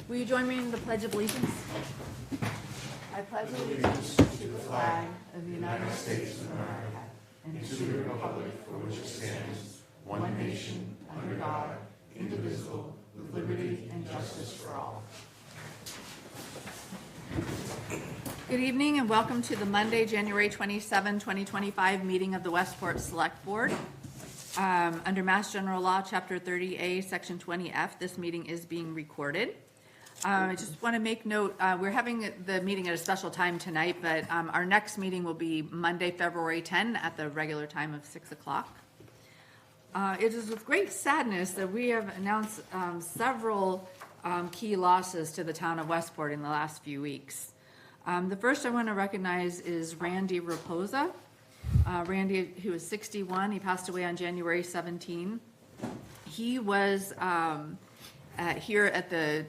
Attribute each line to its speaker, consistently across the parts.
Speaker 1: Will you join me in the Pledge of Allegiance? I pledge allegiance to the flag of the United States of America and to the republic for which it stands, one nation, under God, indivisible, with liberty and justice for all. Good evening and welcome to the Monday, January 27, 2025 meeting of the Westport Select Board. Under Mass General Law, Chapter 30A, Section 20F, this meeting is being recorded. I just want to make note, we're having the meeting at a special time tonight, but our next meeting will be Monday, February 10 at the regular time of 6 o'clock. It is with great sadness that we have announced several key losses to the town of Westport in the last few weeks. The first I want to recognize is Randy Raposa. Randy, who is 61, he passed away on January 17. He was here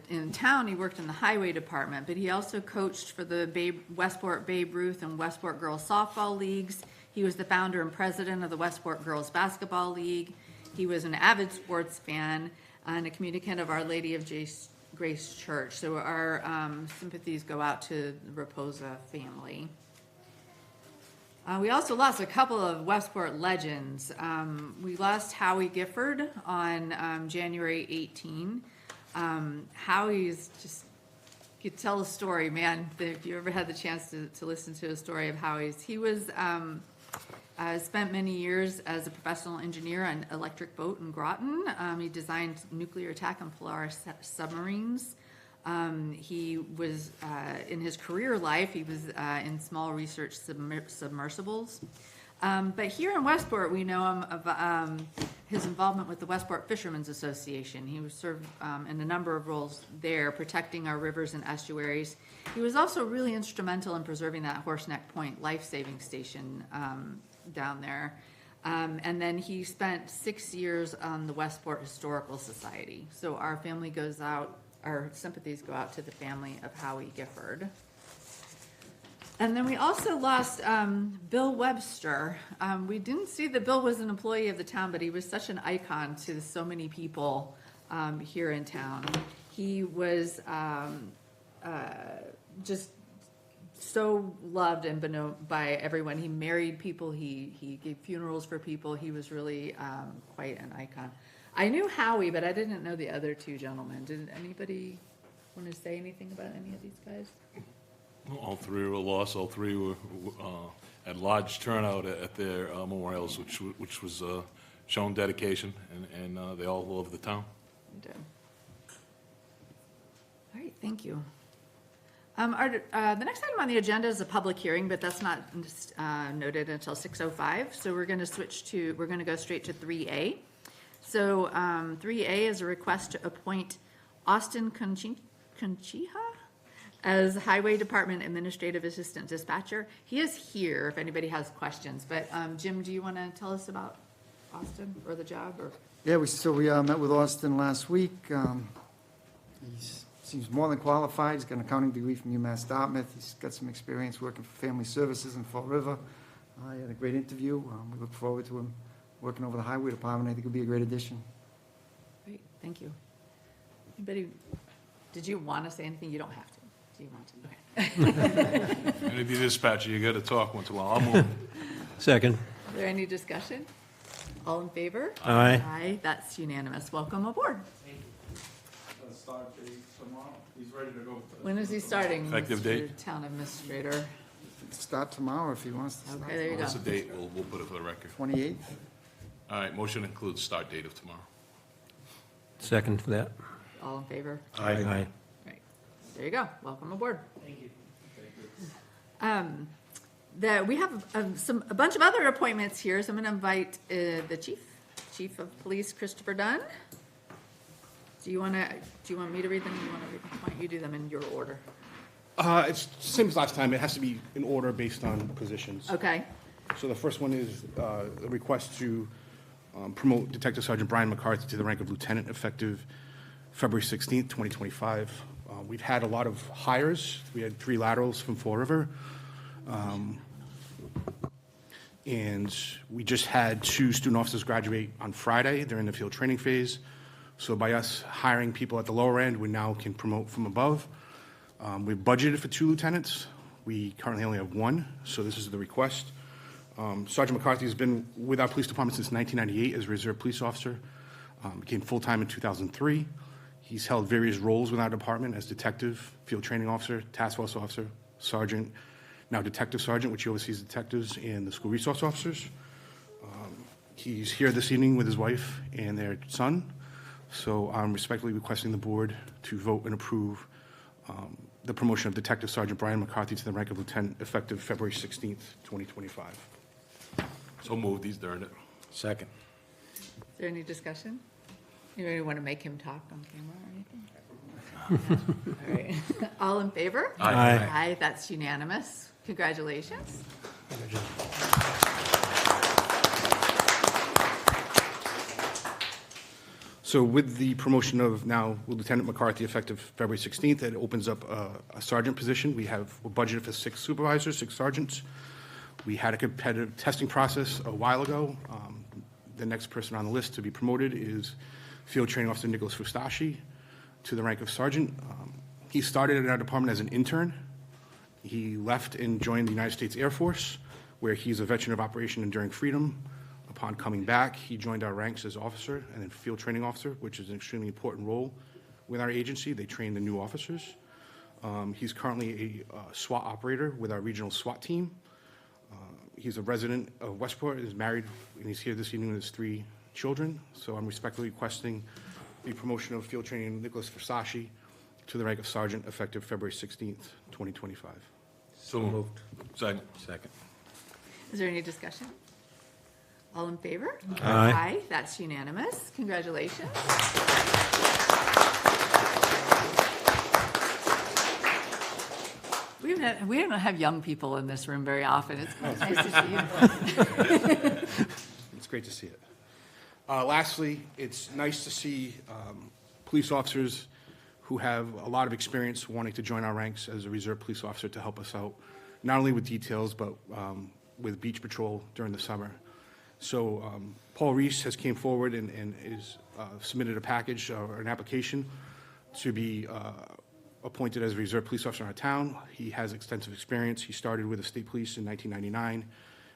Speaker 1: in town. He worked in the highway department, but he also coached for the Westport Babe Ruth and Westport Girls Softball Leagues. He was the founder and president of the Westport Girls Basketball League. He was an avid sports fan and a communicant of Our Lady of Grace Church. So our sympathies go out to the Raposa family. We also lost a couple of Westport legends. We lost Howie Gifford on January 18. Howie's just, you could tell a story, man, if you ever had the chance to listen to a story of Howie's. He was spent many years as a professional engineer on Electric Boat in Groton. He designed nuclear attack and Polaris submarines. He was, in his career life, he was in small research submersibles. But here in Westport, we know him of his involvement with the Westport Fishermen's Association. He was served in a number of roles there, protecting our rivers and estuaries. He was also really instrumental in preserving that Horseneck Point life-saving station down there. And then he spent 6 years on the Westport Historical Society. So our family goes out, our sympathies go out to the family of Howie Gifford. And then we also lost Bill Webster. We didn't see that Bill was an employee of the town, but he was such an icon to so many people here in town. He was just so loved and known by everyone. He married people. He gave funerals for people. He was really quite an icon. I knew Howie, but I didn't know the other two gentlemen. Did anybody want to say anything about any of these guys?
Speaker 2: All three were lost. All three were had large turnout at their memorials, which was shown dedication, and they all love the town.
Speaker 1: All right, thank you. The next item on the agenda is a public hearing, but that's not noted until 6:05. So we're going to go straight to 3A. So 3A is a request to appoint Austin Conchiha as Highway Department Administrative Assistant Dispatcher. He is here if anybody has questions, but Jim, do you want to tell us about Austin or the job? Or?
Speaker 3: Yeah, we met with Austin last week. He seems more than qualified. He's got an accounting degree from UMass Dartmouth. He's got some experience working for Family Services in Fall River. He had a great interview. We look forward to him working over the Highway Department. I think it'll be a great addition.
Speaker 1: Great, thank you. Anybody, did you want to say anything? You don't have to. Do you want to? Okay.
Speaker 2: You're gonna be dispatcher. You got to talk once in a while. I'll move.
Speaker 4: Second.
Speaker 1: Is there any discussion? All in favor?
Speaker 4: Aye.
Speaker 1: Aye, that's unanimous. Welcome aboard.
Speaker 5: Start date tomorrow. He's ready to go.
Speaker 1: When is he starting?
Speaker 2: Effective
Speaker 1: Mr.
Speaker 2: date?
Speaker 1: Town Administrator.
Speaker 3: Start tomorrow if he wants to start.
Speaker 1: Okay, there you go.
Speaker 2: What's the date? We'll put it for the record.
Speaker 3: 28th.
Speaker 2: All right, motion includes start date of tomorrow.
Speaker 4: Second for that.
Speaker 1: All in favor?
Speaker 4: Aye.
Speaker 1: Right. There you go. Welcome aboard.
Speaker 5: Thank you.
Speaker 1: We have a bunch of other appointments here, so I'm going to invite the Chief of Police, Christopher Dunn. Do you want me to read them? Why don't you do them in your order?
Speaker 6: It's the same as last time. It has to be in order based on positions.
Speaker 1: Okay.
Speaker 6: So the first one is a request to promote Detective Sergeant Brian McCarthy to the rank of lieutenant effective February 16th, 2025. We've had a lot of hires. We had 3 laterals from Fall River. And we just had 2 student officers graduate on Friday during the field training phase. So by us hiring people at the lower end, we now can promote from above. We've budgeted for 2 lieutenants. We currently only have 1, so this is the request. Sergeant McCarthy has been with our police department since 1998 as a reserve police officer. Became full-time in 2003. He's held various roles within our department as detective, field training officer, task force officer, sergeant, now detective sergeant, which he oversees detectives and the school resource officers. He's here this evening with his wife and their son. So I'm respectfully requesting the board to vote and approve the promotion of Detective Sergeant Brian McCarthy to the rank of lieutenant effective February 16th, 2025.
Speaker 2: So moved, he's earned it.
Speaker 4: Second.
Speaker 1: Is there any discussion? You want to make him talk on camera or anything? All right. All in favor?
Speaker 4: Aye.
Speaker 1: Aye, that's unanimous. Congratulations.
Speaker 6: So with the promotion of now Lieutenant McCarthy effective February 16th, it opens up a sergeant position. We're budgeted for 6 supervisors, 6 sergeants. We had a competitive testing process a while ago. The next person on the list to be promoted is Field Training Officer Nicholas Fustashi to the rank of sergeant. He started in our department as an intern. He left and joined the United States Air Force, where he's a veteran of Operation Enduring Freedom. Upon coming back, he joined our ranks as officer and then field training officer, which is an extremely important role with our agency. They train the new officers. He's currently a SWAT operator with our regional SWAT team. He's a resident of Westport, is married, and he's here this evening with his 3 children. So I'm respectfully requesting the promotion of field training Nicholas Versace to the rank of sergeant effective February 16th, 2025.
Speaker 2: So moved. Second.
Speaker 4: Second.
Speaker 1: Is there any discussion? All in favor?
Speaker 4: Aye.
Speaker 1: That's unanimous. Congratulations. We don't have young people in this room very often. It's nice to see you.
Speaker 6: It's great to see it. Lastly, it's nice to see police officers who have a lot of experience wanting to join our ranks as a reserve police officer to help us out, not only with details, but with beach patrol during the summer. So Paul Reese has came forward and is submitted a package or an application to be appointed as a reserve police officer in our town. He has extensive experience. He started with the state police in 1999,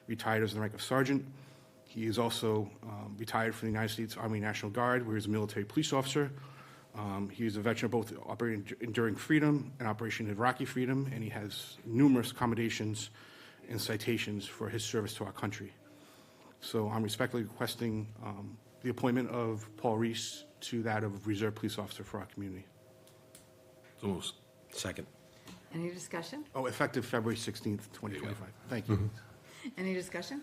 Speaker 6: retired as the rank of sergeant. He is also retired from the United States Army National Guard, where he's a military police officer. He is a veteran of both Operation Enduring Freedom and Operation Iraqi Freedom, and he has numerous accommodations and citations for his service to our country. So I'm respectfully requesting the appointment of Paul Reese to that of reserve police officer for our community.
Speaker 2: So moved.
Speaker 4: Second.
Speaker 1: Any discussion?
Speaker 6: Oh, effective February 16th, 2025. Thank you.
Speaker 1: Any discussion?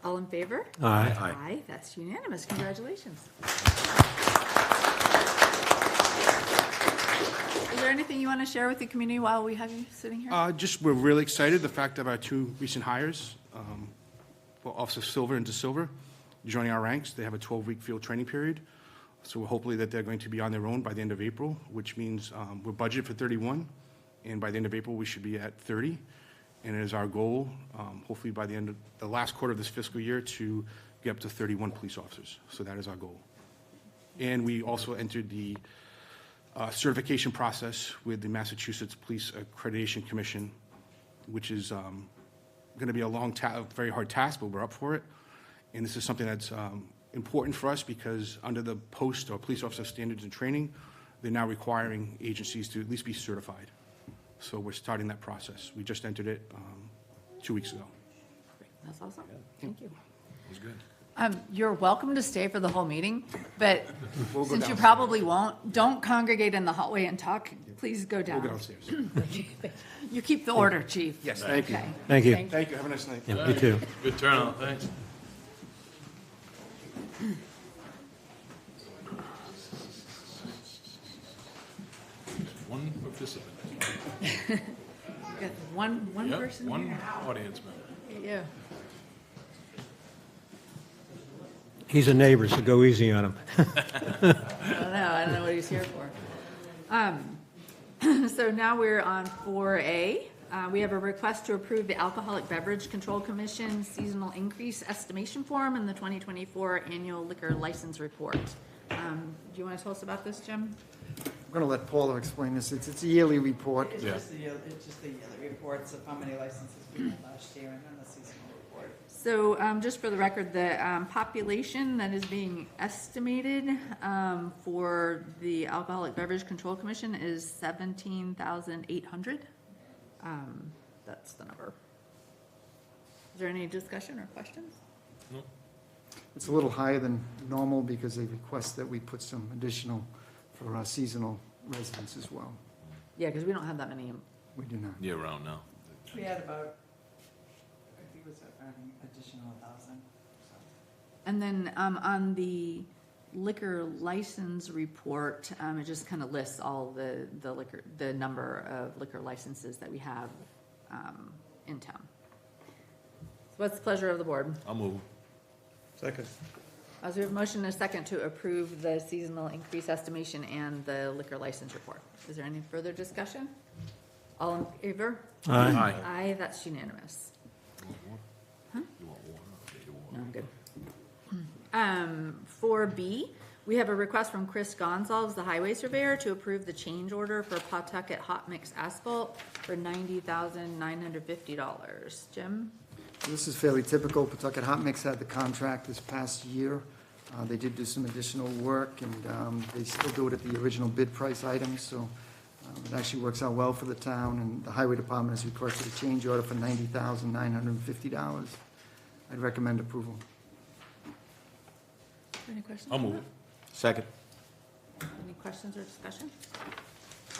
Speaker 1: All in favor?
Speaker 4: Aye.
Speaker 1: Aye, that's unanimous. Congratulations. Is there anything you want to share with the community while we have you sitting here?
Speaker 6: Just, we're really excited, the fact of our 2 recent hires, well, Officer Silver and De Silver, joining our ranks. They have a 12-week field training period. So hopefully that they're going to be on their own by the end of April, which means we're budgeted for 31, and by the end of April, we should be at 30. And it is our goal, hopefully by the end of the last quarter of this fiscal year, to get up to 31 police officers. So that is our goal. And we also entered the certification process with the Massachusetts Police Accreditation Commission, which is going to be a long, very hard task, but we're up for it. And this is something that's important for us because under the post or police officer standards and training, they're now requiring agencies to at least be certified. So we're starting that process. We just entered it 2 weeks ago.
Speaker 1: Great. That's awesome. Thank you.
Speaker 2: That was good.
Speaker 1: You're welcome to stay for the whole meeting, but
Speaker 6: We'll go
Speaker 1: since you
Speaker 6: downstairs.
Speaker 1: probably won't, don't congregate in the hallway and talk. Please go
Speaker 6: We'll go
Speaker 1: down.
Speaker 6: downstairs.
Speaker 1: You keep the order, chief.
Speaker 6: Yes, thank you.
Speaker 1: Okay.
Speaker 4: Thank you.
Speaker 6: Thank you. Have a nice night.
Speaker 4: Yeah, you too.
Speaker 2: Good turnout, thanks. One participant.
Speaker 1: Got one
Speaker 2: Yep,
Speaker 1: person
Speaker 2: one
Speaker 1: here.
Speaker 2: audience member.
Speaker 1: Yeah.
Speaker 4: He's a neighbor, so go easy on him.
Speaker 1: I don't know what he's here for. So now we're on 4A. We have a request to approve the Alcoholic Beverage Control Commission seasonal increase estimation form and the 2024 annual liquor license report. Do you want to tell us about this, Jim?
Speaker 3: I'm going to let Paula explain this. It's a yearly report.
Speaker 7: It's
Speaker 2: Yeah.
Speaker 7: just the yearly reports of how many licenses we had last year and then the seasonal report.
Speaker 1: So, just for the record, the population that is being estimated for the Alcoholic Beverage Control Commission is 17,800. That's the number. Is there any discussion or questions?
Speaker 3: It's a little higher than normal because they request that we put some additional for our seasonal residents as well.
Speaker 1: Yeah, because we don't have that many.
Speaker 3: We do not.
Speaker 2: Year round now.
Speaker 7: We had about, I think it was an additional 1,000, so.
Speaker 1: And then on the liquor license report, it just kind of lists all the liquor, the number of liquor licenses that we have in town. So what's the pleasure of the board?
Speaker 2: I'll move.
Speaker 4: Second.
Speaker 1: As we have a motion and a second to approve the seasonal increase estimation and the liquor license report. Is there any further discussion? All in favor?
Speaker 4: Aye.
Speaker 1: Aye, that's unanimous.
Speaker 2: You want water? I'll get you water.
Speaker 1: No, I'm good. 4B, we have a request from Chris Gonzalez, the highway surveyor, to approve the change order for Pawtucket Hot Mix Asphalt for $90,950. Jim?
Speaker 3: This is fairly typical. Pawtucket Hot Mix had the contract this past year. They did do some additional work, and they still do it at the original bid price items, so it actually works out well for the town, and the highway department has requested a change order for $90,950. I'd recommend approval.
Speaker 1: Any questions?
Speaker 2: I'll
Speaker 1: on
Speaker 2: move
Speaker 1: that?
Speaker 2: it.
Speaker 4: Second.
Speaker 1: Any questions or discussion?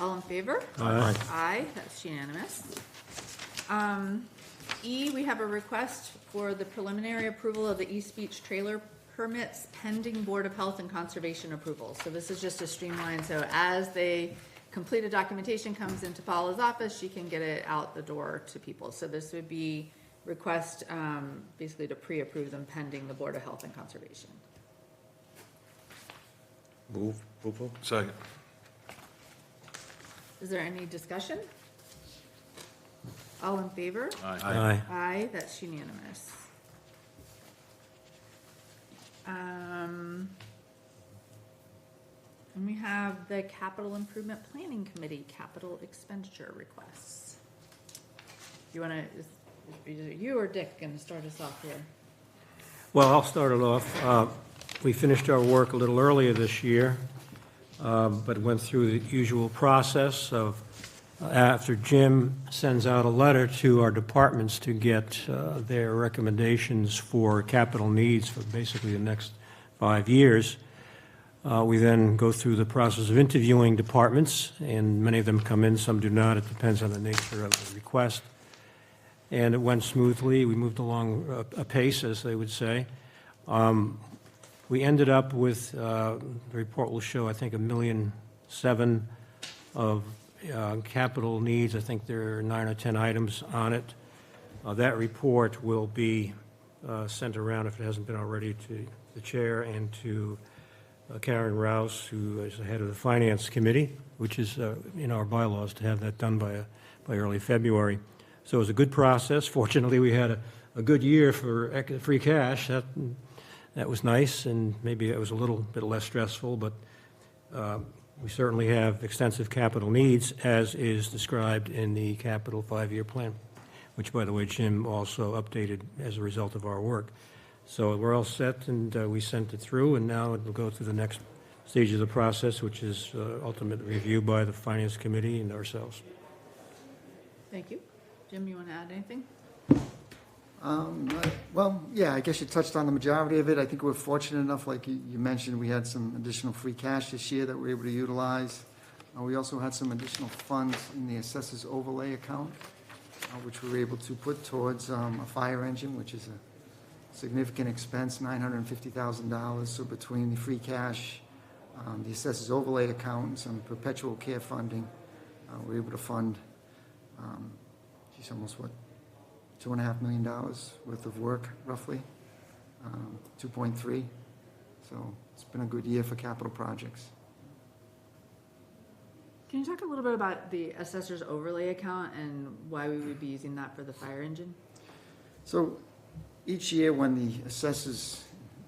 Speaker 1: All in favor?
Speaker 4: Aye.
Speaker 1: Aye, that's unanimous. E, we have a request for the preliminary approval of the East Beach trailer permits pending Board of Health and Conservation approval. So this is just a streamline, so as they completed documentation comes into Paula's office, she can get it out the door to people. So this would be request, basically to pre-approve them pending the Board of Health and Conservation.
Speaker 4: Move. Approval.
Speaker 2: Second.
Speaker 1: Is there any discussion? All in favor?
Speaker 4: Aye.
Speaker 1: Aye, that's unanimous. And we have the Capital Improvement Planning Committee capital expenditure requests. You wanna, is you or Dick gonna start us off here?
Speaker 4: Well, I'll start it off. We finished our work a little earlier this year, but went through the usual process of, after Jim sends out a letter to our departments to get their recommendations for capital needs for basically the next 5 years, we then go through the process of interviewing departments, and many of them come in, some do not. It depends on the nature of the request. And it went smoothly. We moved along apace, as they would say. We ended up with, the report will show, I think, $1.7 million of capital needs. I think there are 9 or 10 items on it. That report will be sent around, if it hasn't been already, to the chair and to Karen Rouse, who is the head of the Finance Committee, which is in our bylaws to have that done by early February. So it was a good process. Fortunately, we had a good year for free cash. That was nice, and maybe it was a little bit less stressful, but we certainly have extensive capital needs, as is described in the capital 5-year plan, which, by the way, Jim also updated as a result of our work. So we're all set, and we sent it through, and now it will go through the next stage of the process, which is ultimate review by the Finance Committee and ourselves.
Speaker 1: Thank you. Jim, you wanna add anything?
Speaker 3: Well, yeah, I guess you touched on the majority of it. I think we're fortunate enough, like you mentioned, we had some additional free cash this year that we were able to utilize. We also had some additional funds in the assessors overlay account, which we were able to put towards a fire engine, which is a significant expense, $950,000. So between the free cash, the assessors overlay account, and some perpetual care funding, we were able to fund, almost what, $2.5 million worth of work, roughly, 2.3. So it's been a good year for capital projects.
Speaker 1: Can you talk a little bit about the assessor's overlay account and why we would be using that for the fire engine?
Speaker 3: So each year when the assessors,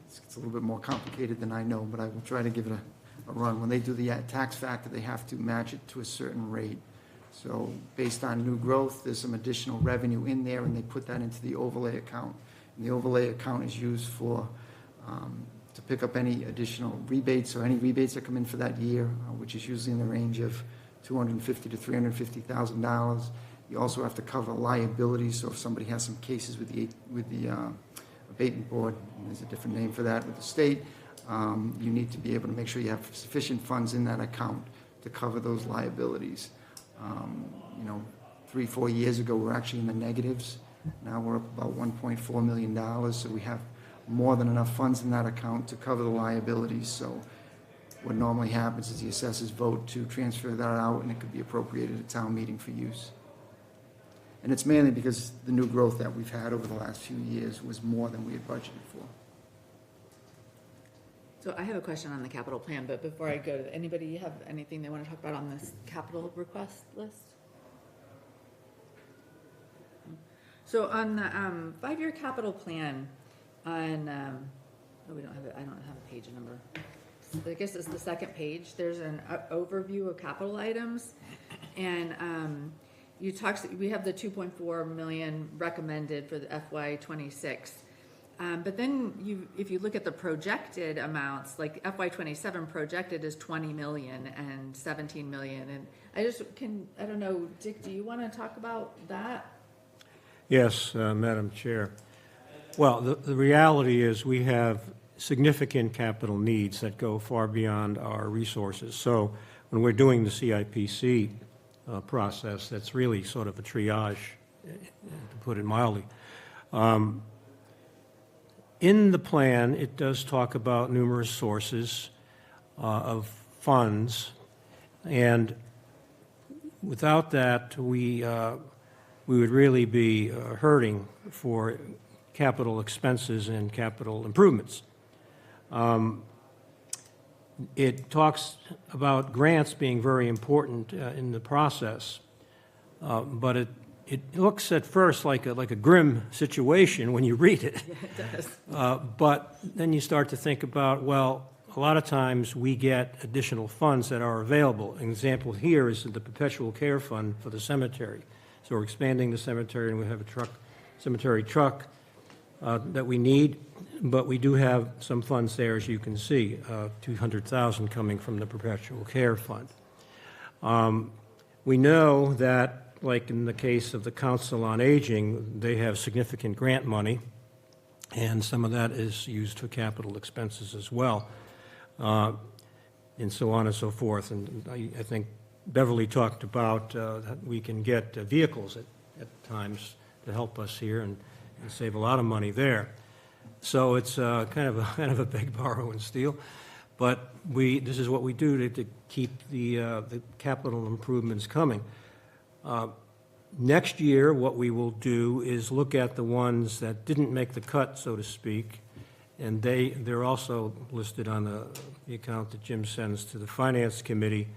Speaker 3: it's It's a little bit more complicated than I know, but I will try to give it a run. When they do the tax factor, they have to match it to a certain rate. So based on new growth, there's some additional revenue in there, and they put that into the overlay account. And the overlay account is used for, to pick up any additional rebates or any rebates that come in for that year, which is usually in the range of $250,000 to $350,000. You also have to cover liabilities, so if somebody has some cases with the abatement board, and there's a different name for that with the state, you need to be able to make sure you have sufficient funds in that account to cover those liabilities. 3-4 years ago, we're actually in the negatives. Now we're up about $1.4 million, so we have more than enough funds in that account to cover the liabilities. So what normally happens is the assessors vote to transfer that out, and it could be appropriated at town meeting for use. And it's mainly because the new growth that we've had over the last few years was more than we had budgeted for.
Speaker 1: So I have a question on the capital plan, but before I go, anybody have anything they want to talk about on this capital request list? So on the 5-year capital plan, on, we don't have it, I don't have a page number. I guess it's the second page. There's an overview of capital items, and we have the 2.4 million recommended for the FY26. But then if you look at the projected amounts, like FY27 projected is 20 million and 17 million. And I don't know, Dick, do you want to talk about that?
Speaker 4: Yes, Madam Chair. Well, the reality is we have significant capital needs that go far beyond our resources. So when we're doing the CIPC process, that's really sort of a triage, to put it mildly. In the plan, it does talk about numerous sources of funds, and without that, we would really be hurting for capital expenses and capital improvements. It talks about grants being very important in the process, but it looks at first like a grim situation when you read it.
Speaker 1: Yeah, it does.
Speaker 4: But then you start to think about, well, a lot of times we get additional funds that are available. An example here is the perpetual care fund for the cemetery. So we're expanding the cemetery, and we have a cemetery truck that we need, but we do have some funds there, as you can see, $200,000 coming from the perpetual care fund. We know that, like in the case of the Council on Aging, they have significant grant money, and some of that is used for capital expenses as well, and so on and so forth. And I think Beverly talked about that we can get vehicles at times to help us here and save a lot of money there. So it's kind of a big borrow and steal, but this is what we do to keep the capital improvements coming. Next year, what we will do is look at the ones that didn't make the cut, so to speak, and they're also listed on the account that Jim sends to the Finance Committee,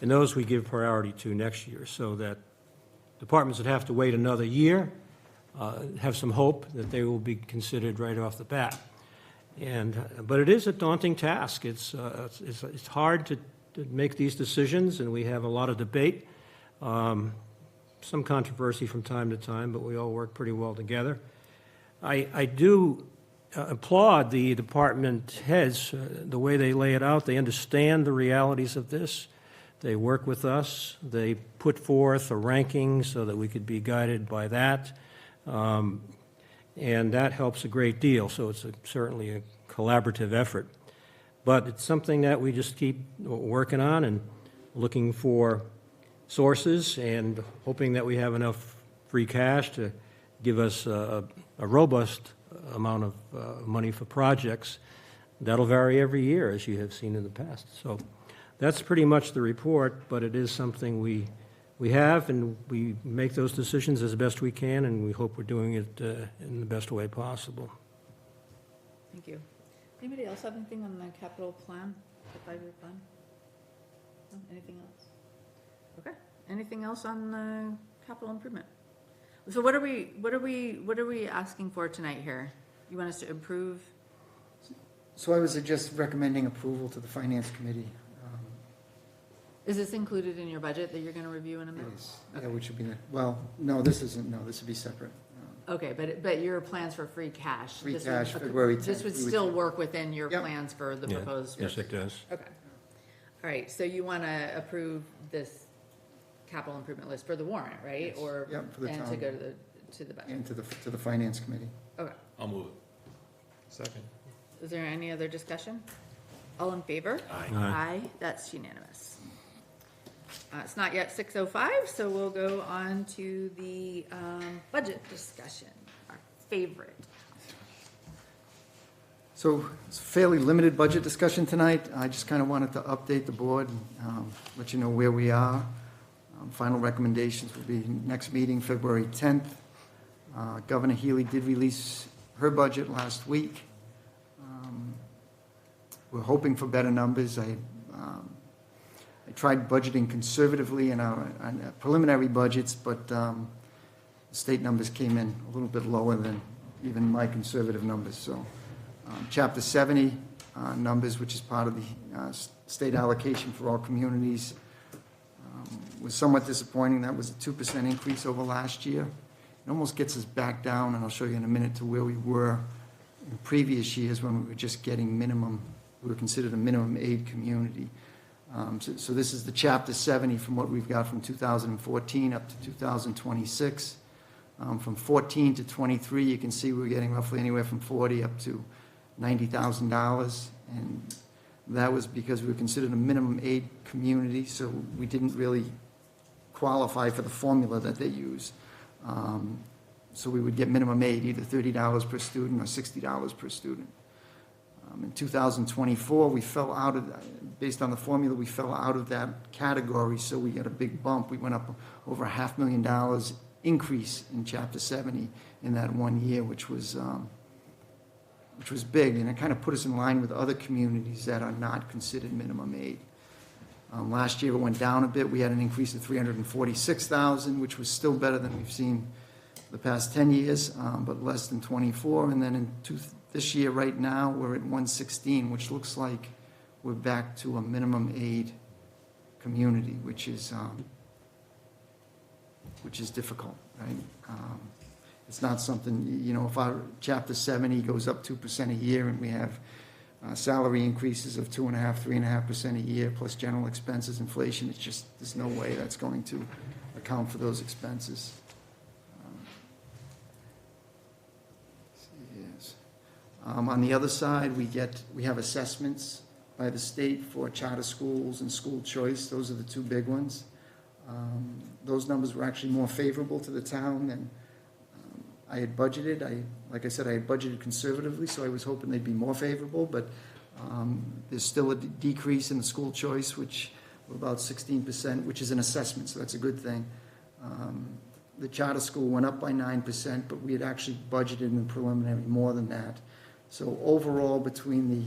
Speaker 4: and those we give priority to next year, so that departments that have to wait another year have some hope that they will be considered right off the bat. But it is a daunting task. It's hard to make these decisions, and we have a lot of debate. Some controversy from time to time, but we all work pretty well together. I do applaud the department heads, the way they lay it out. They understand the realities of this. They work with us. They put forth a ranking so that we could be guided by that, and that helps a great deal. So it's certainly a collaborative effort. But it's something that we just keep working on and looking for sources and hoping that we have enough free cash to give us a robust amount of money for projects. That'll vary every year, as you have seen in the past. So that's pretty much the report, but it is something we have, and we make those decisions as best we can, and we hope we're doing it in the best way possible.
Speaker 1: Thank you. Anybody else have anything on the capital plan, the 5-year plan? No? Anything else? Okay. Anything else on the capital improvement? So what are we asking for tonight here? You want us to improve?
Speaker 3: So I was just recommending approval to the Finance Committee.
Speaker 1: Is this included in your budget that you're going to review in a minute?
Speaker 3: Yes, yeah, which would be, well, no, this isn't, no, this would be separate.
Speaker 1: Okay, but your plans for free cash?
Speaker 3: Free
Speaker 1: this
Speaker 3: cash,
Speaker 1: would-
Speaker 3: February
Speaker 1: This
Speaker 3: 10th,
Speaker 1: would
Speaker 3: we would-
Speaker 1: still work within your
Speaker 3: Yep.
Speaker 1: plans for the
Speaker 4: Yeah.
Speaker 1: proposed?
Speaker 4: Yes, it does.
Speaker 1: Okay. All right, so you want to approve this capital improvement list for the warrant, right?
Speaker 3: Yes.
Speaker 1: Or,
Speaker 3: Yep, for the
Speaker 1: and to
Speaker 3: town.
Speaker 1: go to the budget?
Speaker 3: And to the Finance Committee.
Speaker 1: Okay.
Speaker 2: I'll move it.
Speaker 5: Second.
Speaker 1: Is there any other discussion? All in favor?
Speaker 2: Aye.
Speaker 1: Aye, that's unanimous. It's not yet 6:05, so we'll go on to the budget discussion, our favorite.
Speaker 3: So it's a fairly limited budget discussion tonight. I just kind of wanted to update the board, let you know where we are. Final recommendations will be next meeting, February 10th. Governor Healy did release her budget last week. We're hoping for better numbers. I tried budgeting conservatively in our preliminary budgets, but the state numbers came in a little bit lower than even my conservative numbers. So Chapter 70 numbers, which is part of the state allocation for all communities, was somewhat disappointing. That was a 2% increase over last year. It almost gets us back down, and I'll show you in a minute, to where we were in previous years when we were just getting minimum, we were considered a minimum aid community. So this is the Chapter 70 from what we've got from 2014 up to 2026. From 14 to 23, you can see we're getting roughly anywhere from 40 up to $90,000, and that was because we were considered a minimum aid community, so we didn't really qualify for the formula that they use. So we would get minimum aid, either $30 per student or $60 per student. In 2024, we fell out of, based on the formula, we fell out of that category, so we got a big bump. We went up over $500,000 increase in Chapter 70 in that 1 year, which was big, and it kind of put us in line with other communities that are not considered minimum aid. Last year, it went down a bit. We had an increase of $346,000, which was still better than we've seen the past 10 years, but less than 24. And then this year, right now, we're at 116, which looks like we're back to a minimum aid community, which is difficult, right? It's not something, you know, if our Chapter 70 goes up 2% a year and we have salary increases of 2.5%, 3.5% a year, plus general expenses, inflation, it's just, there's no way that's going to account for those expenses. Yes. On the other side, we have assessments by the state for charter schools and school choice. Those are the two big ones. Those numbers were actually more favorable to the town than I had budgeted. Like I said, I had budgeted conservatively, so I was hoping they'd be more favorable, but there's still a decrease in the school choice, which about 16%, which is an assessment, so that's a good thing. The charter school went up by 9%, but we had actually budgeted in the preliminary more than that. So overall, between the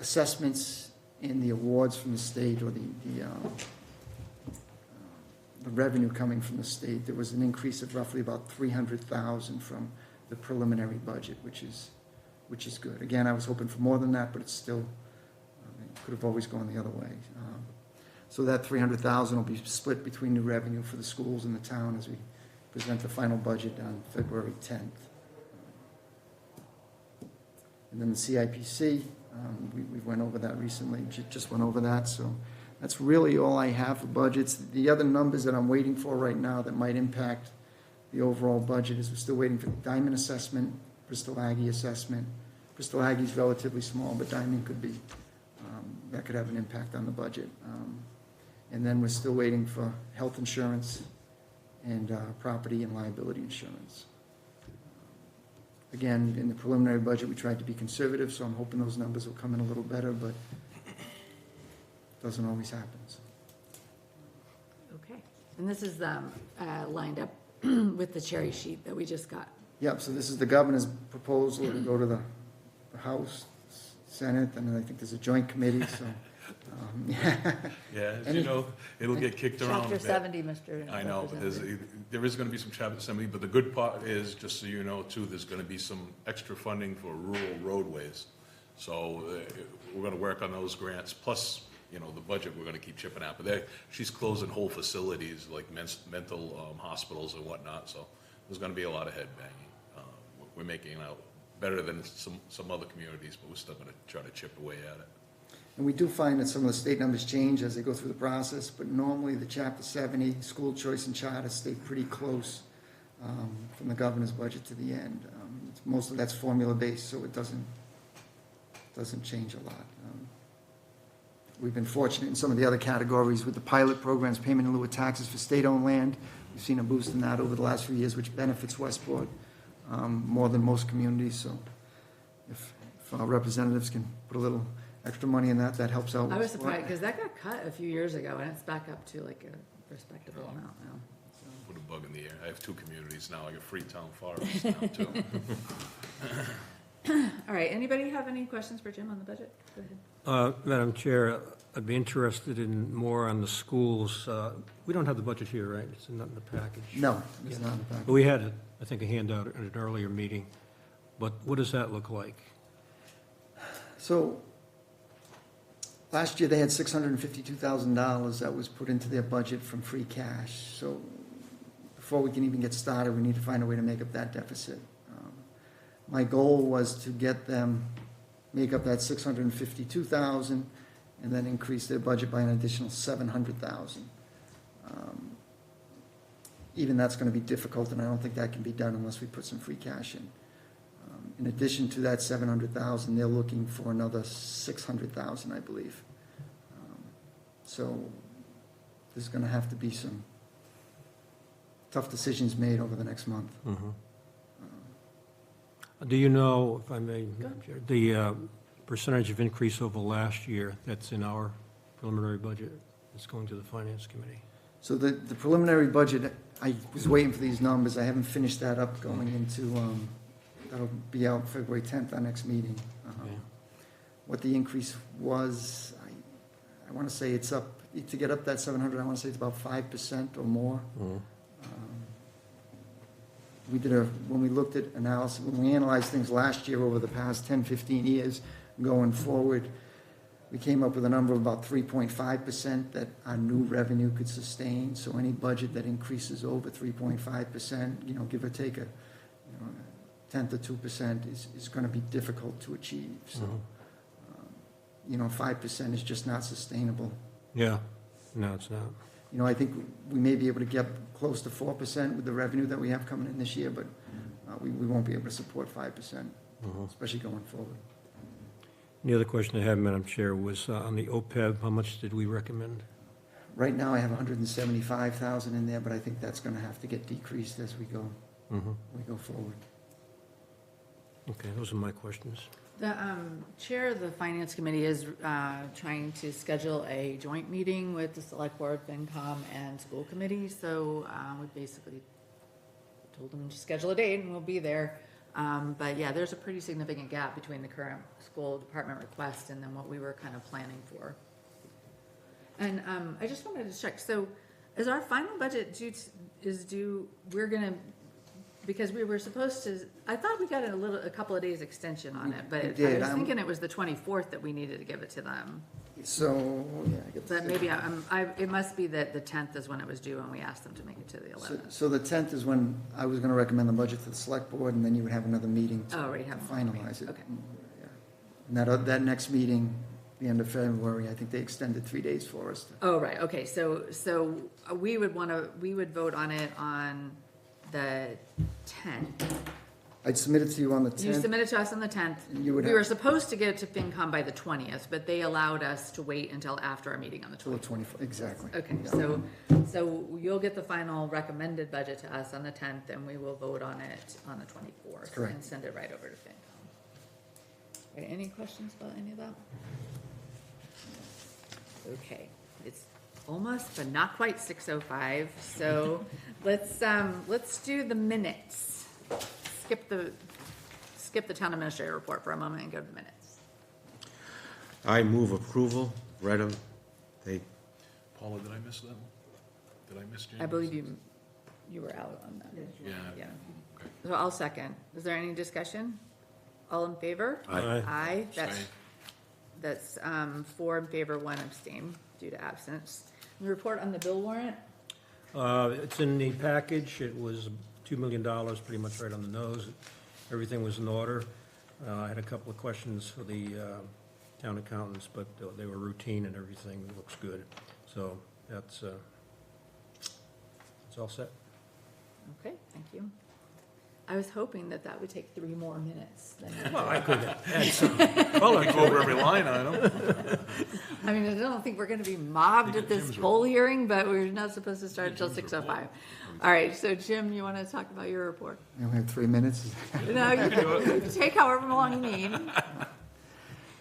Speaker 3: assessments and the awards from the state, or the revenue coming from the state, there was an increase of roughly about $300,000 from the preliminary budget, which is good. Again, I was hoping for more than that, but it's still, it could have always gone the other way. So that $300,000 will be split between the revenue for the schools and the town as we present the final budget on February 10th. And then the CIPC, we went over that recently, just went over that, so that's really all I have for budgets. The other numbers that I'm waiting for right now that might impact the overall budget is we're still waiting for the Diamond assessment, Bristol Aggie assessment. Bristol Aggie's relatively small, but Diamond could be, that could have an impact on the budget. And then we're still waiting for health insurance and property and liability insurance. Again, in the preliminary budget, we tried to be conservative, so I'm hoping those numbers will come in a little better, but doesn't always happen. So.
Speaker 1: Okay, and this is lined up with the cherry sheet that we just got.
Speaker 3: Yep, so this is the governor's proposal to go to the House, Senate, and I think there's a joint committee, so
Speaker 2: Yeah, as you know, it'll get kicked around a
Speaker 1: Chapter
Speaker 2: bit.
Speaker 1: 70, Mr.
Speaker 2: I know,
Speaker 1: Representative.
Speaker 2: there is gonna be some chapter 70, but the good part is, just so you know too, there's gonna be some extra funding for rural roadways. So, we're gonna work on those grants, plus, you know, the budget, we're gonna keep chipping at. But she's closing whole facilities, like mental hospitals and whatnot, so there's gonna be a lot of head banging. We're making it out better than some other communities, but we're still gonna try to chip away at it.
Speaker 3: And we do find that some of the state numbers change as they go through the process, but normally the Chapter 70, school choice and charter stay pretty close from the governor's budget to the end. Most of that's formula-based, so it doesn't change a lot. We've been fortunate in some of the other categories with the pilot programs, payment in lieu of taxes for state-owned land. We've seen a boost in that over the last few years, which benefits Westport more than most communities, so if our representatives can put a little extra money in that, that helps out.
Speaker 1: I was
Speaker 3: Westport.
Speaker 1: surprised, because that got cut a few years ago, and it's back up to like a respectable amount now.
Speaker 2: Put a bug in the air. I have 2 communities now. I got Freetown Forest now too.
Speaker 1: All right, anybody have any questions for Jim on the budget? Go ahead.
Speaker 4: Madam Chair, I'd be interested in more on the schools. We don't have the budget here, right? It's not in the package.
Speaker 3: No, it's not in the
Speaker 4: But
Speaker 3: package.
Speaker 4: we had, I think, a handout at an earlier meeting. But what does that look like?
Speaker 3: So, last year they had $652,000 that was put into their budget from free cash. So, before we can even get started, we need to find a way to make up that deficit. My goal was to get them, make up that $652,000, and then increase their budget by an additional $700,000. Even that's gonna be difficult, and I don't think that can be done unless we put some free cash in. In addition to that $700,000, they're looking for another $600,000, I believe. So there's gonna have to be some tough decisions made over the next month.
Speaker 4: Do you know, if I may,
Speaker 1: Go
Speaker 4: Madam Chair, the percentage of increase over last year that's in our preliminary budget that's going to the Finance Committee?
Speaker 3: So the preliminary budget, I was waiting for these numbers, I haven't finished that up going into, that'll be out February 10th, our next meeting.
Speaker 4: Okay.
Speaker 3: What the increase was, I want to say it's up, to get up that 700, I want to say it's about 5% or more. We did when we looked at analysis, when we analyzed things last year over the past 10, 15 years going forward, we came up with a number of about 3.5% that our new revenue could sustain. So any budget that increases over 3.5%, you know, give or take a 1/10 or 2% is going to be difficult to achieve. So, 5% is just not sustainable.
Speaker 4: Yeah, no, it's not.
Speaker 3: I think we may be able to get close to 4% with the revenue that we have coming in this year, but we won't be able to support 5%, especially going forward.
Speaker 4: The other question I had, Madam Chair, was on the OPEB, how much did we recommend?
Speaker 3: Right now, I have 175,000 in there, but I think that's going to have to get decreased as we go forward.
Speaker 4: Okay, those are my questions.
Speaker 1: The chair of the Finance Committee is trying to schedule a joint meeting with the Select Board, FinCom, and School Committee. So we basically told them to schedule a date and we'll be there. But yeah, there's a pretty significant gap between the current school department request and then what we were kind of planning for. And I just wanted to check, so is our final budget due, we're gonna, because we were supposed to, I thought we got a couple of days extension on it, but
Speaker 3: We
Speaker 1: I
Speaker 3: did.
Speaker 1: was thinking it was the 24th that we needed to give it to them.
Speaker 3: So, yeah, I get
Speaker 1: But maybe it must be that the 10th is when it was due and we asked them to make it to the 11th.
Speaker 3: So the 10th is when I was going to recommend the budget to the Select Board, and then you would have another meeting to
Speaker 1: Oh, right, have another meeting.
Speaker 3: finalize it.
Speaker 1: Okay.
Speaker 3: Yeah. And that next meeting, the end of February, I think they extended 3 days for us.
Speaker 1: Oh, right, okay, so we would vote on it on the 10th.
Speaker 3: I'd submit it to you on the 10th.
Speaker 1: You submitted to us on the 10th.
Speaker 3: And you would
Speaker 1: We
Speaker 3: have-
Speaker 1: were supposed to get it to FinCom by the 20th, but they allowed us to wait until after our meeting on the
Speaker 3: Till the
Speaker 1: 20th.
Speaker 3: 24th, exactly.
Speaker 1: Okay,
Speaker 3: Yeah.
Speaker 1: so you'll get the final recommended budget to us on the 10th, and we will vote on it on the 24th.
Speaker 3: Correct.
Speaker 1: And send it right over to FinCom. All right, any questions about any of that? Okay, it's almost, but not quite 6:05, so let's do the minutes. Skip the town administrator report for a moment and go to the minutes.
Speaker 8: I move approval read them. They,
Speaker 2: Paula, did I miss that one? Did I miss James?
Speaker 1: I believe you were out on that.
Speaker 2: Yeah.
Speaker 1: Yeah.
Speaker 2: Okay.
Speaker 1: So I'll second. Is there any discussion? All in favor?
Speaker 4: Aye.
Speaker 1: Aye.
Speaker 2: Abstain.
Speaker 1: That's 4 in favor, 1 abstain due to absence. The report on the bill warrant?
Speaker 4: It's in the package. It was $2 million, pretty much right on the nose. Everything was in order. I had a couple of questions for the town accountants, but they were routine and everything looks good. So that's all set.
Speaker 1: Okay, thank you. I was hoping that that would take 3 more minutes. than-
Speaker 4: Well, I could add some color
Speaker 2: Go
Speaker 4: to
Speaker 2: over
Speaker 4: it.
Speaker 2: every line item.
Speaker 1: I mean, I don't think we're going to be mobbed at this poll hearing, but we're not supposed to start until 6:05. All right, so Jim, you want to talk about your report?
Speaker 3: We only have 3 minutes.
Speaker 1: No, you can take however long you need.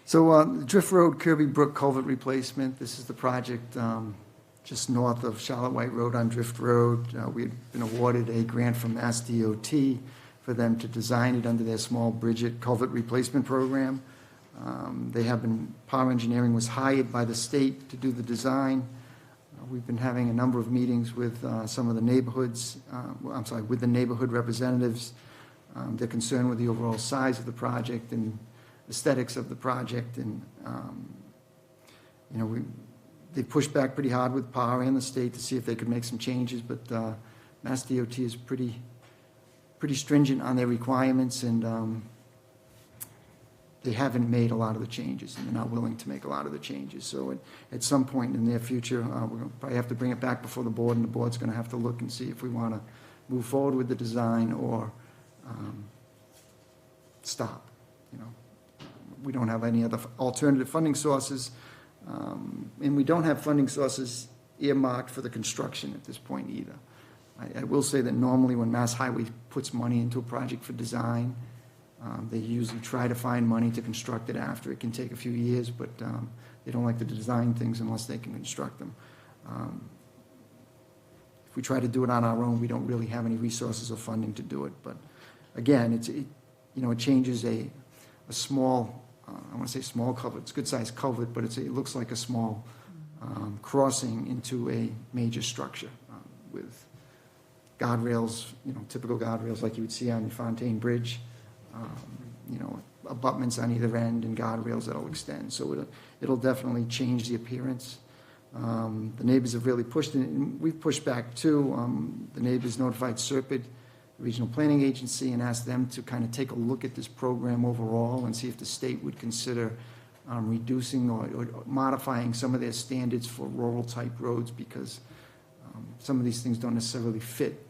Speaker 3: So Drift Road Kirby Brook Culvert Replacement, this is the project just north of Charlotte White Road on Drift Road. We've been awarded a grant from Mass DOT for them to design it under their Small Bridget Culvert Replacement Program. Power Engineering was hired by the state to do the design. We've been having a number of meetings with some of the neighborhoods, with the neighborhood representatives. They're concerned with the overall size of the project and aesthetics of the project, and they pushed back pretty hard with Power and the state to see if they could make some changes, but Mass DOT is pretty stringent on their requirements, and they haven't made a lot of the changes, and they're not willing to make a lot of the changes. So at some point in the near future, we're going to probably have to bring it back before the board, and the board's going to have to look and see if we want to move forward with the design or stop. We don't have any other alternative funding sources, and we don't have funding sources earmarked for the construction at this point either. I will say that normally when Mass Highway puts money into a project for design, they usually try to find money to construct it after. It can take a few years, but they don't like to design things unless they can construct them. If we try to do it on our own, we don't really have any resources or funding to do it. But again, it changes a small, I want to say small culvert. It's a good-sized culvert, but it looks like a small crossing into a major structure with guardrails, typical guardrails like you would see on the Fontaine Bridge, abutments on either end and guardrails that'll extend. So it'll definitely change the appearance. The neighbors have really pushed it, and we've pushed back too. The neighbors notified Serpide, the regional planning agency, and asked them to kind of take a look at this program overall and see if the state would consider reducing or modifying some of their standards for rural-type roads, because some of these things don't necessarily fit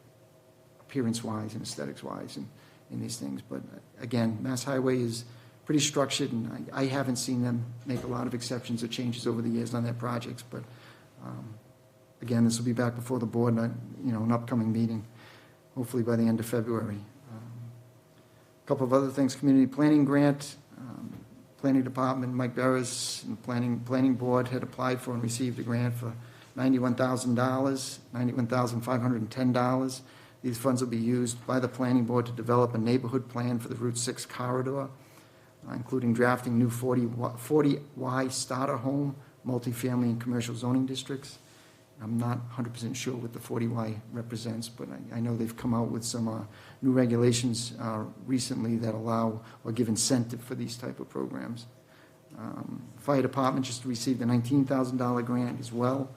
Speaker 3: appearance-wise and aesthetics-wise in these things. But again, Mass Highway is pretty structured, and I haven't seen them make a lot of exceptions or changes over the years on their projects. But again, this will be back before the board, an upcoming meeting, hopefully by the end of February. A couple of other things: community planning grant. Planning Department, Mike Barris, and the Planning Board had applied for and received a grant for $91,000, $91,510. These funds will be used by the Planning Board to develop a neighborhood plan for the Route 6 corridor, including drafting new 40Y starter home, multifamily, and commercial zoning districts. I'm not 100% sure what the 40Y represents, but I know they've come out with some new regulations recently that allow or give incentive for these type of programs. Fire Department just received a $19,000 grant as well.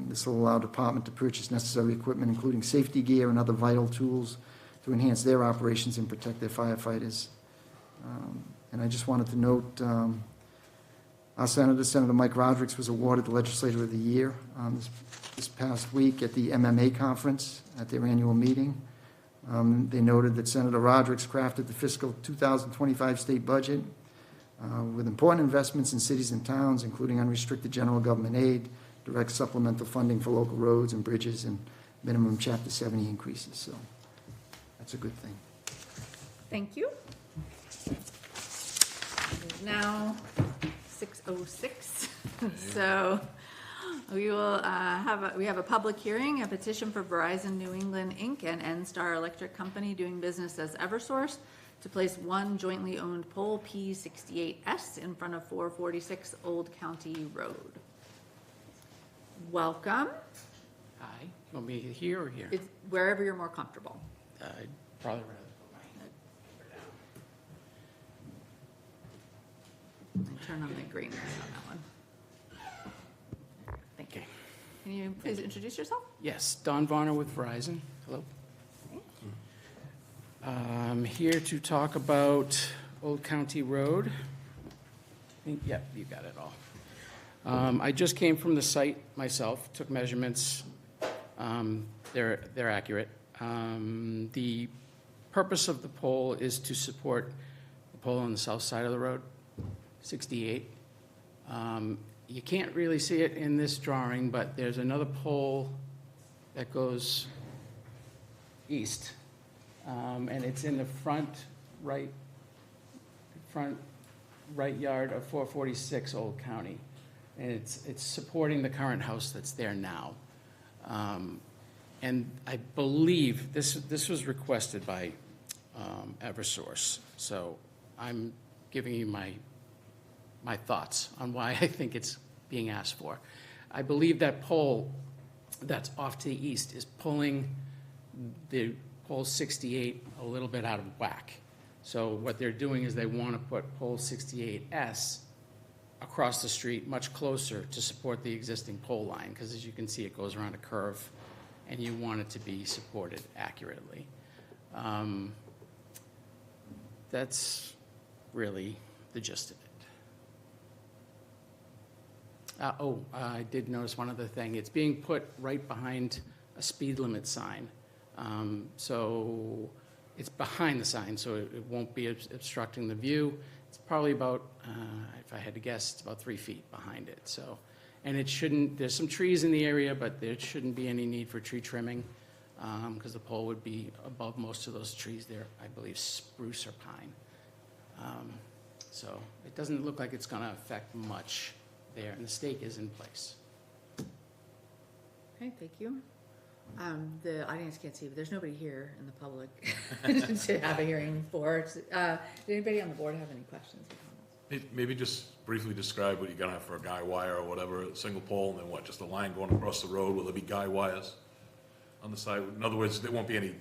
Speaker 3: This will allow department to purchase necessary equipment, including safety gear and other vital tools, to enhance their operations and protect their firefighters. And I just wanted to note, our Senator Mike Rodrigues, was awarded the Legislator of the Year this past week at the MMA conference at their annual meeting. They noted that Senator Rodrigues crafted the fiscal 2025 state budget with important investments in cities and towns, including unrestricted general government aid, direct supplemental funding for local roads and bridges, and minimum Chapter 70 increases. So that's a good thing.
Speaker 1: Thank you. It is now 6:06, so we will we have a public hearing, a petition for Verizon New England, Inc. and NStar Electric Company doing business as Eversource to place one jointly owned pole P68S in front of 446 Old County Road. Welcome.
Speaker 8: Hi, you want me here or here?
Speaker 1: It's wherever you're more comfortable.
Speaker 8: I'd probably rather put my head
Speaker 1: And turn on the green light on that one. Thank you.
Speaker 8: Okay.
Speaker 1: Can you please introduce yourself?
Speaker 8: Yes, Don Varner with Verizon. Hello. I'm here to talk about Old County Road. Yep, you got it all. I just came from the site myself, took measurements. They're accurate. The purpose of the pole is to support the pole on the south side of the road, 68. You can't really see it in this drawing, but there's another pole that goes east. And it's in the front right yard of 446 Old County. And it's supporting the current house that's there now. And I believe this was requested by Eversource. So I'm giving you my thoughts on why I think it's being asked for. I believe that pole that's off to the east is pulling the pole 68 a little bit out of whack. So what they're doing is they want to put pole 68S across the street much closer to support the existing pole line, because as you can see, it goes around a curve, and you want it to be supported accurately. That's really the gist of it. I did notice one other thing. It's being put right behind a speed limit sign. So it's behind the sign, so it won't be obstructing the view. It's probably about, if I had to guess, it's about 3 feet behind it. So, and it shouldn't, there's some trees in the area, but there shouldn't be any need for tree trimming, because the pole would be above most of those trees there, I believe spruce or pine. So it doesn't look like it's gonna affect much there, and the stake is in place.
Speaker 1: Okay, thank you. The audience can't see, but there's nobody here in the public to have a hearing for. Did anybody on the board have any questions or comments?
Speaker 2: Maybe just briefly describe what you're gonna have for a guy wire or whatever, a single pole, and then what, just a line going across the road? Will there be guy wires on the side? In other words, there won't be any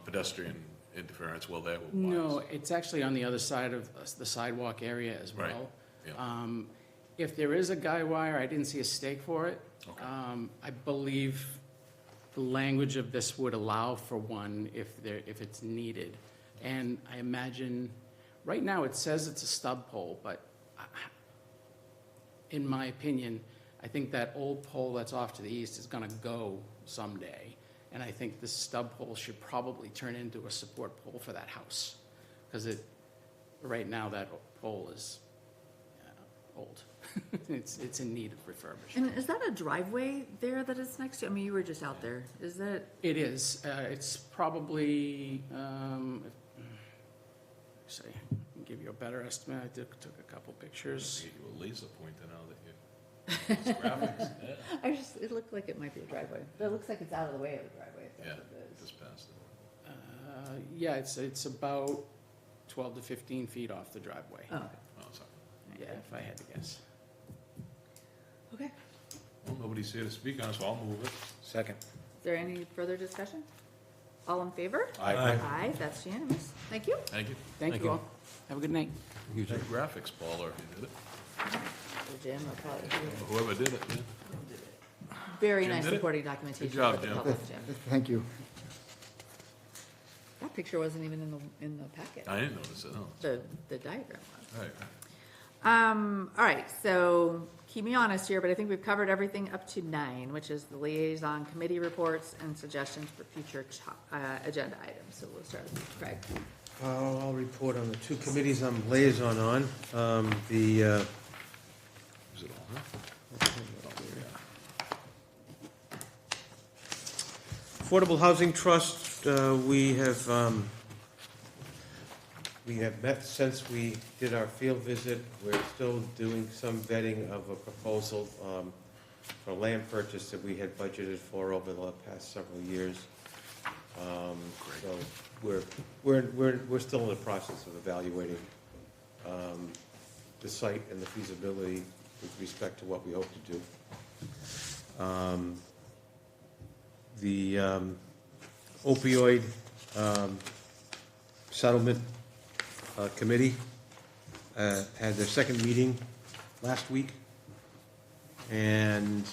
Speaker 2: pedestrian interference, will there? with wires?
Speaker 8: No, it's actually on the other side of the sidewalk area as
Speaker 2: Right,
Speaker 8: well.
Speaker 2: yeah.
Speaker 8: If there is a guy wire, I didn't see a stake for it.
Speaker 2: Okay.
Speaker 8: I believe the language of this would allow for one if it's needed. And I imagine, right now it says it's a stub pole, but in my opinion, I think that old pole that's off to the east is gonna go someday. And I think this stub pole should probably turn into a support pole for that house. Because right now that pole is old. It's in need of refurbishment.
Speaker 1: And is that a driveway there that it's next to? I mean, you were just out there. Is that,
Speaker 8: It is. It's probably, say, I can give you a better estimate. I took a couple pictures.
Speaker 2: Get you a laser pointer now that you, it's graphics, yeah.
Speaker 1: it looked like it might be a driveway. But it looks like it's out of the way of the driveway. If
Speaker 2: Yeah,
Speaker 1: that's what it is.
Speaker 2: just past it.
Speaker 8: Yeah, it's about 12 to 15 feet off the driveway.
Speaker 1: Oh, okay.
Speaker 2: Oh, sorry.
Speaker 8: Yeah, if I had to guess.
Speaker 1: Okay.
Speaker 2: Well, nobody's here to speak on, so I'll move it.
Speaker 6: Second.
Speaker 1: Is there any further discussion? All in favor?
Speaker 2: Aye.
Speaker 1: Aye, that's unanimous. Thank you.
Speaker 2: Thank you.
Speaker 8: Thank you all. Have a good night.
Speaker 2: Good graphics, Paul, or if you did it,
Speaker 1: So Jim, I'll probably,
Speaker 2: or whoever did it, yeah.
Speaker 1: very
Speaker 2: Jim
Speaker 1: nice
Speaker 2: did it?
Speaker 1: supporting documentation.
Speaker 2: Good job,
Speaker 1: for the
Speaker 2: Jim.
Speaker 1: public, Jim.
Speaker 3: Thank you.
Speaker 1: That picture wasn't even in the packet.
Speaker 2: I didn't notice it, no.
Speaker 1: The diagram was.
Speaker 2: All right.
Speaker 1: All right, so keep me honest here, but I think we've covered everything up to 9, which is the liaison committee reports and suggestions for future agenda items. So we'll start with Craig.
Speaker 9: I'll report on the 2 committees I'm liaison on. The
Speaker 2: Is it all, huh?
Speaker 9: Affordable Housing Trust, we have met since we did our field visit. We're still doing some vetting of a proposal for land purchase that we had budgeted for over the past several years. So we're still in the process of evaluating the site and the feasibility with respect to what we hope to do. The opioid settlement committee had their second meeting last week, and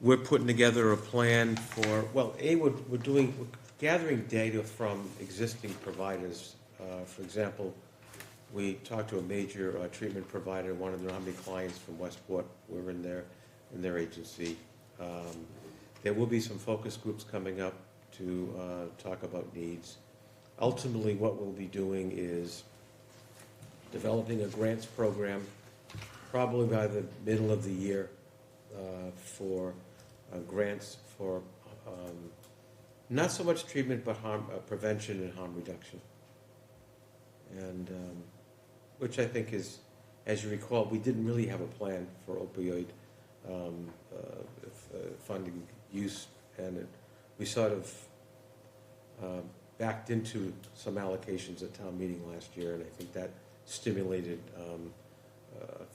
Speaker 9: we're putting together a plan for, well, we're gathering data from existing providers. For example, we talked to a major treatment provider, wanted to know how many clients from Westport were in their agency. There will be some focus groups coming up to talk about needs. Ultimately, what we'll be doing is developing a grants program, probably by the middle of the year, for grants for not so much treatment, but harm prevention and harm reduction. And which I think is, as you recall, we didn't really have a plan for opioid funding use, and we sort of backed into some allocations at town meeting last year, and I think that stimulated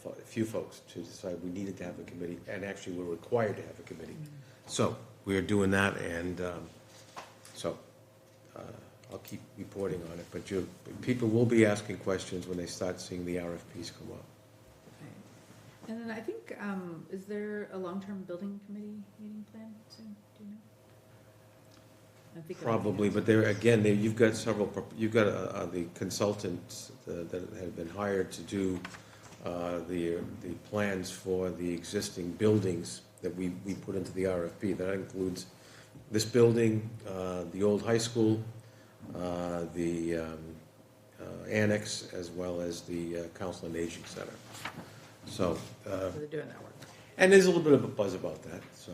Speaker 9: a few folks to decide we needed to have a committee, and actually we're required to have a committee. So we are doing that, and so I'll keep reporting on it, but people will be asking questions when they start seeing the RFPs come up.
Speaker 1: Okay. And then I think, is there a long-term building committee meeting plan soon? Do you know? I think
Speaker 9: Probably, but there, again, you've got the consultants that have been hired to do the plans for the existing buildings that we put into the RFP. That includes this building, the old high school, the annex, as well as the Council on Aging Center. So,
Speaker 1: So they're doing that work.
Speaker 9: and there's a little bit of a buzz about that. So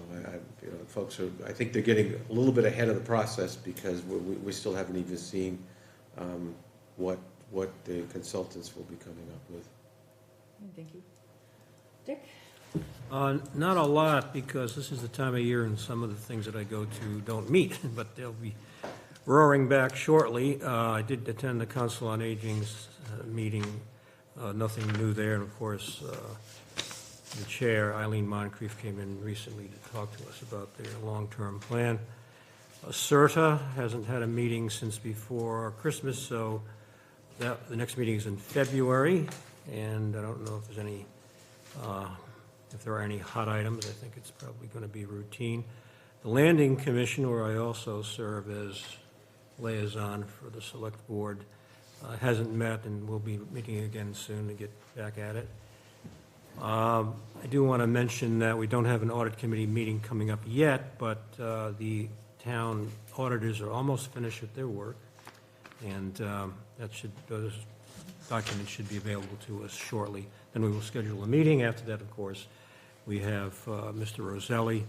Speaker 9: folks are, I think they're getting a little bit ahead of the process, because we still haven't even seen what the consultants will be coming up with.
Speaker 1: Thank you. Dick?
Speaker 4: Not a lot, because this is the time of year and some of the things that I go to don't meet, but they'll be roaring back shortly. I did attend the Council on Aging's meeting. Nothing new there, and of course, the chair, Eileen Moncrief, came in recently to talk to us about their long-term plan. CERTA hasn't had a meeting since before Christmas, so the next meeting is in February, and I don't know if there's any, if there are any hot items. I think it's probably going to be routine. The Landing Commission, where I also serve as liaison for the Select Board, hasn't met, and we'll be meeting again soon to get back at it. I do want to mention that we don't have an audit committee meeting coming up yet, but the town auditors are almost finished with their work, and those documents should be available to us shortly. Then we will schedule a meeting. After that, of course, we have Mr. Roselli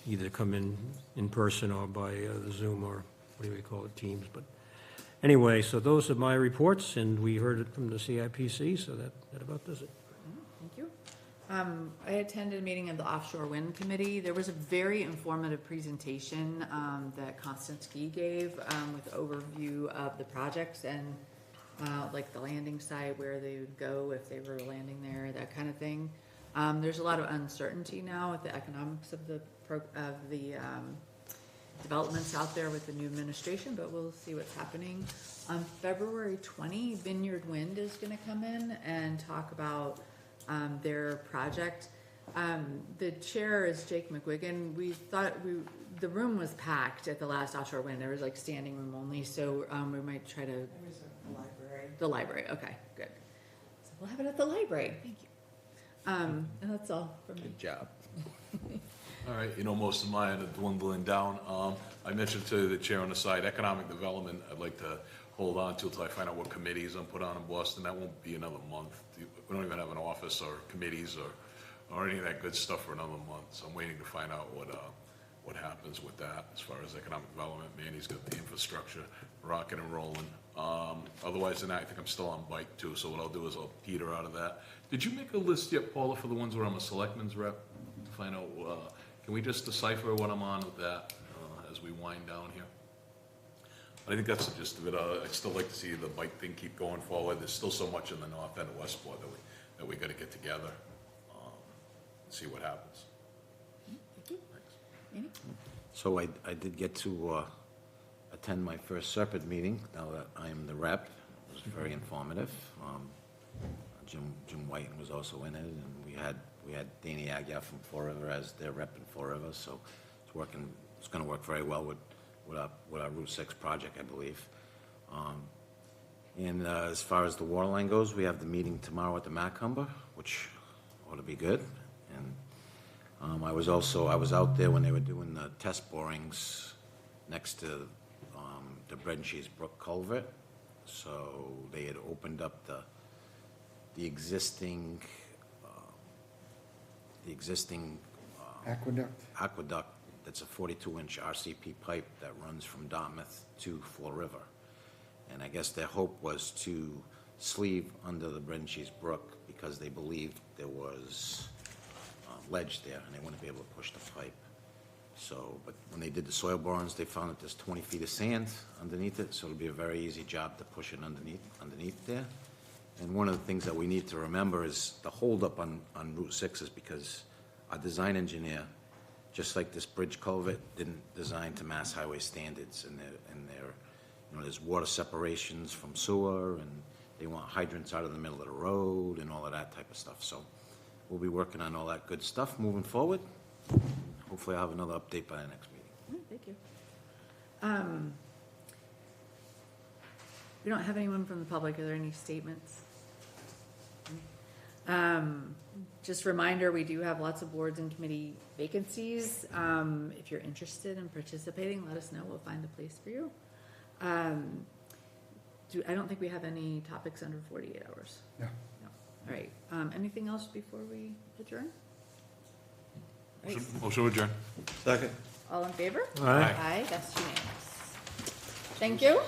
Speaker 4: either come in person or by the Zoom, or what do we call it, Teams. But anyway, so those are my reports, and we heard it from the CIPC, so that about does it.
Speaker 1: Thank you. I attended a meeting of the Offshore Wind Committee. There was a very informative presentation that Constance Gee gave with overview of the projects and like the landing site, where they would go if they were landing there, that kind of thing. There's a lot of uncertainty now with the economics of the developments out there with the new administration, but we'll see what's happening. On February 20, Vineyard Wind is going to come in and talk about their project. The chair is Jake McGuigan. We thought the room was packed at the last Offshore Wind. There was like standing room only, so we might try to.
Speaker 7: There was a library.
Speaker 1: The library, okay, good. So we'll have it at the library, thank you. And that's all from me.
Speaker 2: Good job. All right, most of mine are dwindling down. I mentioned to the chair on the side, economic development, I'd like to hold on to until I find out what committees I'm put on in Boston. That won't be another month. We don't even have an office or committees or any of that good stuff for another month. So I'm waiting to find out what happens with that as far as economic development. Manny's got the infrastructure rocking and rolling. Otherwise than that, I think I'm still on bike too. So what I'll do is I'll peter out of that. Did you make a list yet, Paula, for the ones where I'm a selectman's rep? To find out, can we just decipher what I'm on with that as we wind down here. But I think that's the gist of it. I'd still like to see the bike thing keep going forward. There's still so much in the north end of Westport that we gotta get together, and see what happens.
Speaker 1: Andy?
Speaker 10: So I did get to attend my first Serpent meeting, now that I am the rep. It was very informative. Jim Whiten was also in it, and we had Danny Agia from Fall River as their rep in Fall River, so it's gonna work very well with our Route 6 project, I believe. And as far as the water line goes, we have the meeting tomorrow at the Macumber, which ought to be good. And I was out there when they were doing the test borings next to the Bread and Cheese Brook culvert. So they had opened up the existing aqueduct. That's a 42-inch RCP pipe that runs from Dartmouth to Fall River. And I guess their hope was to sleeve under the Bread and Cheese Brook because they believed there was ledge there and they wouldn't be able to push the pipe. So, but when they did the soil borings, they found that there's 20 feet of sand underneath it, so it'll be a very easy job to push it underneath there. And one of the things that we need to remember is the holdup on Route 6 is because our design engineer, just like this bridge culvert, didn't design to Mass Highway standards, and there's water separations from sewer, and they want hydrants out of the middle of the road and all of that type of stuff. So we'll be working on all that good stuff moving forward. Hopefully I'll have another update by the next meeting.
Speaker 1: Thank you. We don't have anyone from the public. Are there any statements? Just a reminder, we do have lots of boards and committee vacancies. If you're interested in participating, let us know. We'll find a place for you. I don't think we have any topics under 48 hours.
Speaker 3: No.
Speaker 1: No. All right. Anything else before we adjourn? Right.
Speaker 2: Motion adjourned.
Speaker 10: Second.
Speaker 1: All in favor?
Speaker 4: Aye.
Speaker 1: Aye, that's unanimous. Thank you.